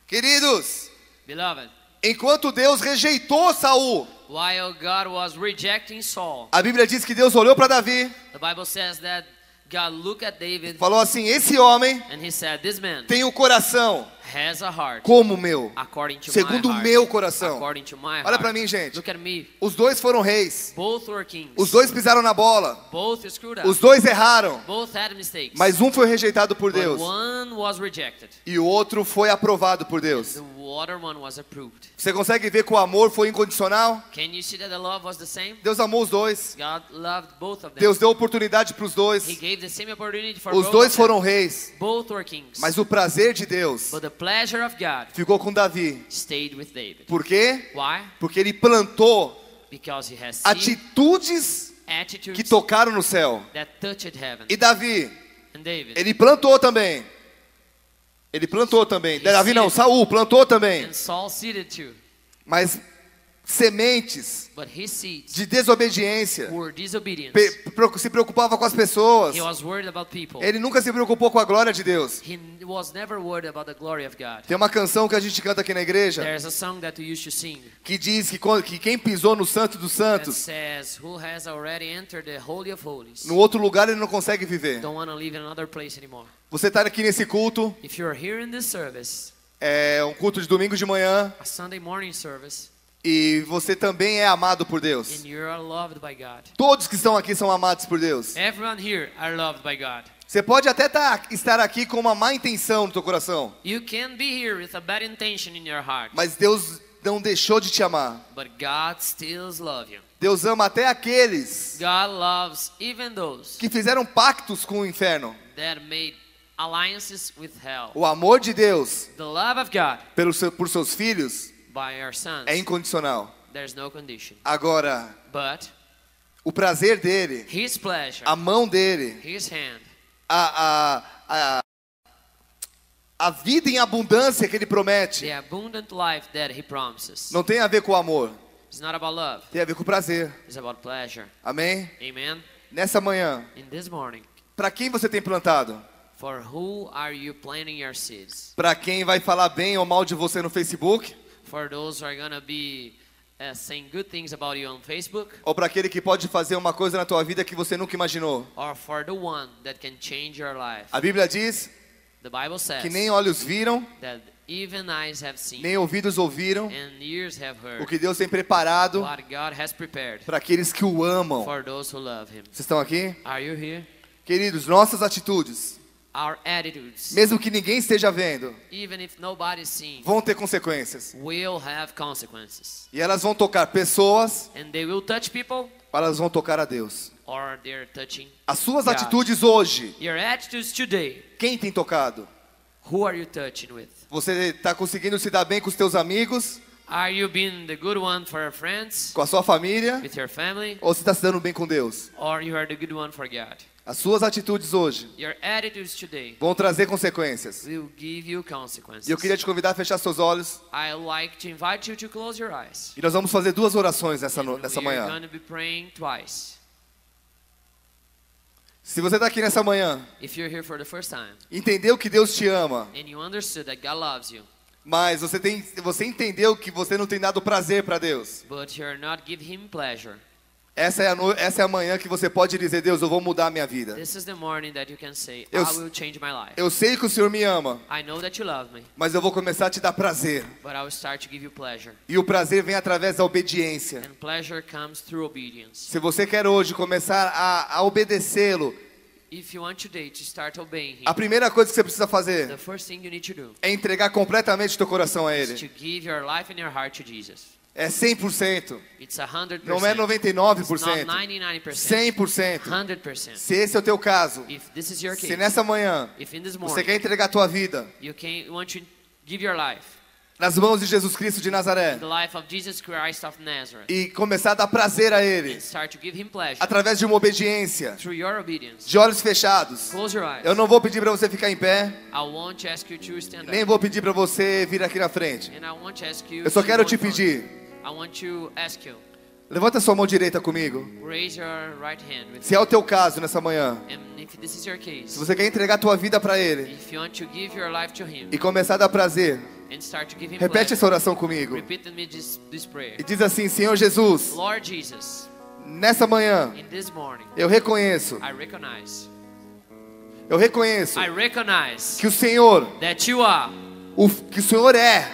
Queridos, beloved, enquanto Deus rejeitou Saul, while God was rejecting Saul, a Bíblia diz que Deus olhou para Davi, the Bible says that God looked at David falou assim: esse homem and He said, this man tem um coração has a heart como o meu, according to segundo my o heart. meu coração. According to my Olha heart. para mim, gente. Look at me. Os dois foram reis, Both were kings. os dois pisaram na bola, Both screwed up. os dois erraram, Both had mistakes. mas um foi rejeitado por But Deus one was rejected. e o outro foi aprovado por Deus. The other one was approved. Você consegue ver que o amor foi incondicional? Can you see that the love was the same? Deus amou os dois, God loved both of them. Deus deu oportunidade para os dois, He gave the same opportunity for os both dois of them. foram reis, Both were kings. mas o prazer de Deus But the pleasure of God ficou com Davi. stayed with David. Por quê? Why? Porque ele plantou Because he has seen atitudes attitudes que tocaram no céu. that touched heaven. E Davi, And David. ele plantou também. Ele plantou também. Davi não, Saul plantou também. And Saul seeded too. Mas sementes But his seeds de desobediência, were disobedience. se preocupava com as pessoas. He was worried about people. Ele nunca se preocupou com a glória de Deus. He was never worried about the glory of God. Tem uma canção que a gente canta aqui na igreja There's a song that we used to sing que diz que quem pisou no Santo dos that Santos, says, who has already entered the Holy of Holies no outro lugar ele não consegue viver. don't want to live in another place anymore. Você está aqui nesse culto, If you're here in this service, é um culto de domingo de manhã, a Sunday morning service, e você também é amado por Deus. and you're loved by God. Todos que estão aqui são amados por Deus. Everyone here are loved by God. Você pode até estar aqui com uma má intenção no teu coração, You can be here with a bad intention in your heart, mas Deus não deixou de te amar. but God still loves you. Deus ama até aqueles God loves even those que fizeram pactos com o inferno. that made alliances with hell. O amor de Deus The love of God por seus filhos by our sons, é incondicional. there's no condition. Agora, But o prazer dele, His pleasure, a mão dele, His hand, a vida em abundância que ele promete, the abundant life that He promises. não tem a ver com o amor, It's not about love. tem a ver com o prazer. It's about pleasure. Amém? Amen. Nessa manhã, In this morning, para quem você tem plantado? for who are you planting your seeds? Para quem vai falar bem ou mal de você no Facebook? For those who are gonna be saying good things about you on Facebook, Ou para aquele que pode fazer uma coisa na tua vida que você nunca imaginou? or for the one that can change your life? A Bíblia diz The Bible says que nem olhos viram, that even eyes have seen nem ouvidos ouviram and ears have o heard que Deus tem preparado what God has prepared para aqueles que o amam. for those who love Him. Vocês estão aqui? Are you here? Queridos, nossas atitudes, Our attitudes, mesmo que ninguém esteja vendo, even if nobody's seeing, vão ter consequências. will have consequences. E elas vão tocar pessoas, And they will touch people, ou elas vão tocar a Deus. or they're touching As suas God. atitudes hoje, Your attitudes today. quem tem tocado? Who are you touching with? Você está conseguindo se dar bem com os teus amigos, Are you being the good one for your friends, com a sua família, with your family, ou você está se dando bem com Deus? or you are the good one for God? As suas atitudes hoje Your attitudes today vão trazer consequências. will give you consequences. E eu queria te convidar a fechar seus olhos. I like to invite you to close your eyes. E nós vamos fazer duas orações nessa And nessa we are manhã. going to be praying twice. Se você está aqui nessa manhã, If you're here for the first time entendeu que Deus te ama, and you understood that God loves you, mas você entendeu que você não tem dado prazer para Deus. but you're not giving Him pleasure, Essa é a manhã que você pode dizer: Deus, eu vou mudar a minha vida. this is the morning that you can say, Eu- I will change my life. Eu sei que o Senhor me ama, I know that you love me, mas eu vou começar a te dar prazer. but I will start to give you pleasure. E o prazer vem através da obediência. And pleasure comes through obedience. Se você quer hoje começar a obedecê-lo, If you want today to start obeying Him, a primeira coisa que você precisa the fazer first thing you need to do é entregar completamente teu coração a is Ele. to give your life and your heart to Jesus. É 100%. It's 100%. Não é It's not 99%. 99%. 100%. 100%. Se esse é o teu caso, If this is your se case, nessa manhã if in this você morning quer entregar a tua vida you want to give your life nas mãos de Jesus Cristo de Nazaré the life of Jesus Christ of Nazareth e começar a dar prazer a Ele and start to give Him pleasure através de uma obediência, through your obedience, de olhos fechados, close your eyes. eu não vou pedir para você ficar em pé, I won't ask you to stand nem up, vou pedir para você vir aqui na frente. and I won't ask you Eu só to quero go te in front. pedir, I want to ask you, levanta a sua mão direita comigo. raise your right hand with Se é o teu caso nessa manhã, me. And if this is your se case, você quer entregar a tua vida para Ele if you want to give your life to Him e começar a dar prazer, and start to give Him repete pleasure, essa oração comigo. repeat with me this prayer. E diz assim: Senhor Jesus, Lord Jesus, nessa manhã in this morning, eu reconheço I recognize que o Senhor, that you are que o Senhor é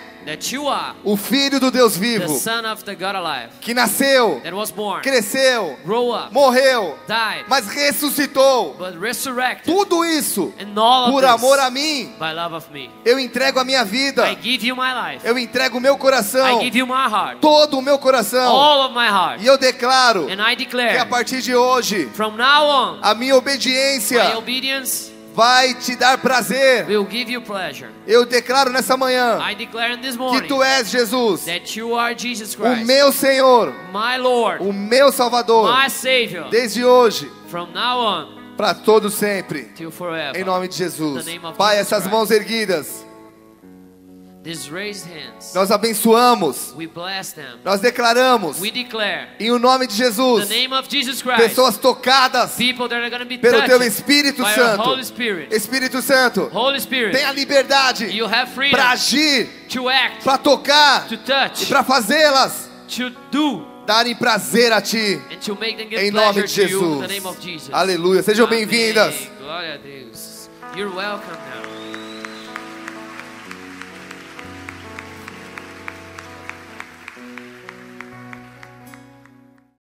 o Filho do Deus the vivo, Son of the God alive, que nasceu, that was born, cresceu, grew up, morreu, died, mas ressuscitou. but resurrected, Tudo isso and all of por this amor a mim. by love of me. Eu entrego a minha vida, I give you my life. eu entrego o meu coração, I give you my heart, todo o meu coração, all of my heart. e eu declaro And I que declare, a partir de hoje from now on, a minha obediência my obedience vai te dar prazer. will give you pleasure. Eu declaro nessa manhã I declare in this que morning tu és Jesus, that you are Jesus o Christ, meu Senhor, my Lord, o meu Salvador, my Savior, desde hoje from now on para todo sempre, till forever. em nome de Jesus. In the name of Pai, Jesus essas Christ. mãos erguidas, These raised hands, nós abençoamos, we bless them. nós declaramos, We declare em o nome de the Jesus, name of Jesus Christ, pessoas tocadas people that are going to be pelo teu touched Espírito by your Santo. Holy Spirit. Espírito Santo, Holy Spirit, tenha liberdade you have freedom para agir, to act, para tocar to e touch, para fazê-las to do, darem prazer a Ti, and to make them give em nome pleasure de to you in the Jesus. name of Jesus. Aleluia. Sejam Amém. bem-vindas. Glória a Deus. You're welcome now.